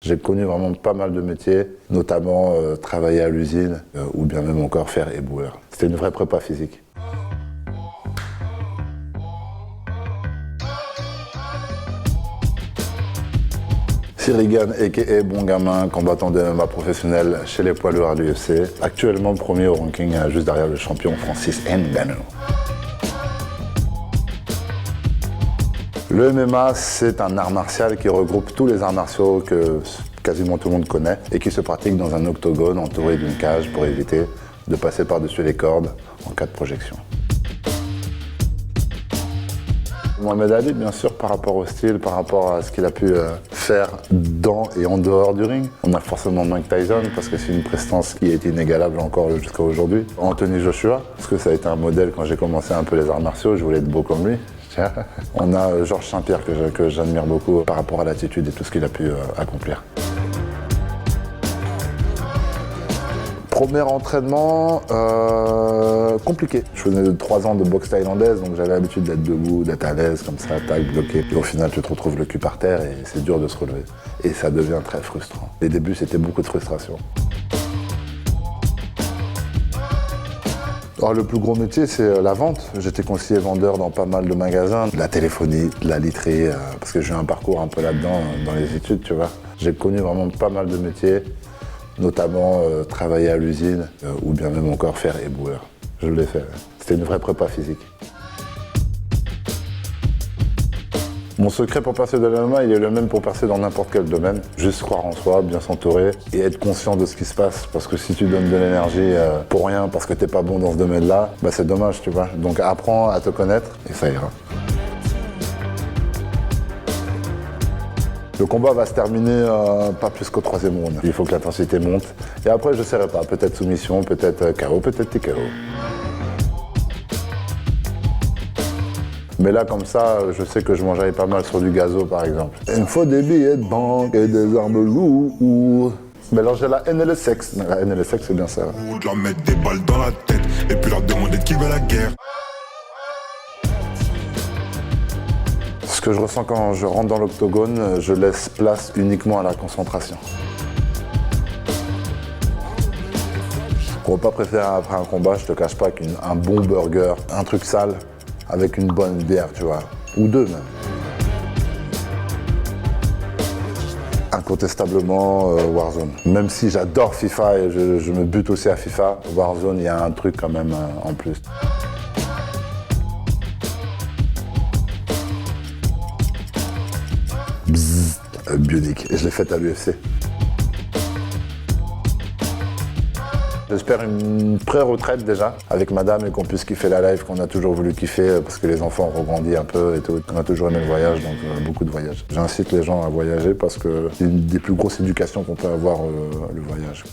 J'ai connu vraiment pas mal de métiers, notamment travailler à l'usine ou bien même encore faire éboueur. C'était une vraie prépa physique. Sirigan, a.k.a. Bon Gamin, combattant de MMA professionnel chez les poids lourds à l'UFC. Actuellement premier au ranking, juste derrière le champion Francis Ngannou. Le MMA, c'est un art martial qui regroupe tous les arts martiaux que quasiment tout le monde connaît et qui se pratique dans un octogone entouré d'une cage pour éviter de passer par-dessus les cordes en cas de projection. Mohamed Ali, bien sûr, par rapport au style, par rapport à ce qu'il a pu faire dans et en dehors du ring. On a forcément Mike Tyson, parce que c'est une prestance qui est inégalable encore jusqu'à aujourd'hui. Anthony Joshua, parce que ça a été un modèle quand j'ai commencé un peu les arts martiaux, je voulais être beau comme lui. On a Georges Saint-Pierre que j'admire beaucoup par rapport à l'attitude et tout ce qu'il a pu accomplir. Premier entraînement, compliqué. Je faisais 3 ans de boxe thaïlandaise, donc j'avais l'habitude d'être debout, d'être à l'aise, comme ça, tac, bloqué. Et au final, tu te retrouves le cul par terre et c'est dur de se relever. Et ça devient très frustrant. Les débuts, c'était beaucoup de frustration. Alors, le plus gros métier, c'est la vente. J'étais conseiller vendeur dans pas mal de magasins, de la téléphonie, de la literie, parce que j'ai eu un parcours un peu là-dedans, dans les études, tu vois. J'ai connu vraiment pas mal de métiers, notamment travailler à l'usine, ou bien même encore faire éboueur. Je l'ai fait. C'était une vraie prépa physique. Mon secret pour passer de l'MMA, il est le même pour passer dans n'importe quel domaine. Juste croire en soi, bien s'entourer et être conscient de ce qui se passe. Parce que si tu donnes de l'énergie pour rien, parce que t'es pas bon dans ce domaine-là, bah c'est dommage, tu vois. Donc apprends à te connaître et ça ira. Le combat va se terminer pas plus qu'au 3e round. Il faut que l'intensité monte. Et après, je ne saurais pas. Peut-être soumission, peut-être KO, peut-être TKO. Mais là, comme ça, je sais que je mangerais pas mal sur du gazo, par exemple. Il me faut des billets de banque et des armes lourdes. Mélanger la haine et le sexe. La haine et le sexe, c'est bien ça. De leur mettre des balles dans la tête et puis leur demander qui veut la guerre. Ce que je ressens quand je rentre dans l'octogone, je laisse place uniquement à la concentration. Repas préféré après un combat, je te cache pas qu'un bon burger, un truc sale, avec une bonne bière, tu vois, ou 2 même. Incontestablement Warzone. Même si j'adore FIFA et je me bute aussi à FIFA, Warzone, il y a un truc quand même en plus. Bzzz, bionique. Et je l'ai faite à l'UFC. J'espère une pré-retraite déjà, avec madame et qu'on puisse kiffer la life qu'on a toujours voulu kiffer parce que les enfants ont regrandi un peu et tout. On a toujours aimé le voyage, donc beaucoup de voyages. J'incite les gens à voyager parce que c'est une des plus grosses éducations qu'on peut avoir, le voyage.